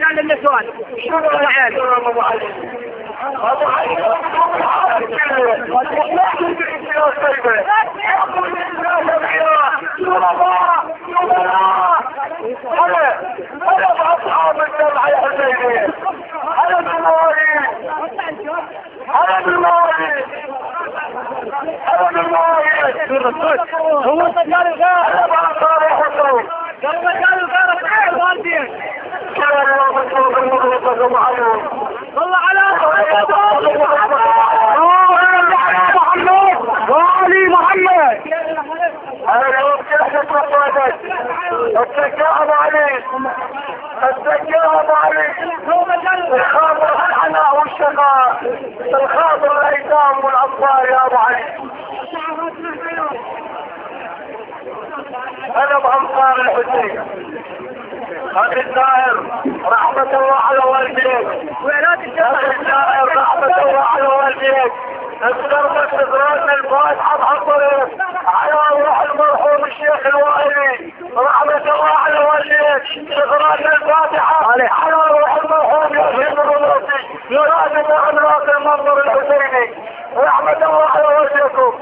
مكان للنسوان. شوفوا العيال. ابو علي انا اصحاب الجمع يا حسيني، انا بالمواليد، انا بالمواليد، انا بالمواليد. هو مكان الغار. انا بانصار يا حسين. مكان الغار في الوالدين. كان مطلوب المغلقة ابو علي. والله على وعلي محمد. انا لو كنت مطلقت السكاء ابو علي، السكاء ابو علي، الخاطر الحناء والشقاء، الخاطر الايتام والاطفال يا ابو علي. انا بانصار الحسين. اخي الزائر رحمة الله على والديك، اخي الزائر رحمة الله على والديك. اذكر استدراجنا الفاتحة بحضرك على روح المرحوم الشيخ الوائلي، رحمة الله على والديك. استدراجنا الفاتحة على روح المرحوم ياسين الرموسي، لازم عملاق المنظر الحسيني، رحمة الله على والديكم.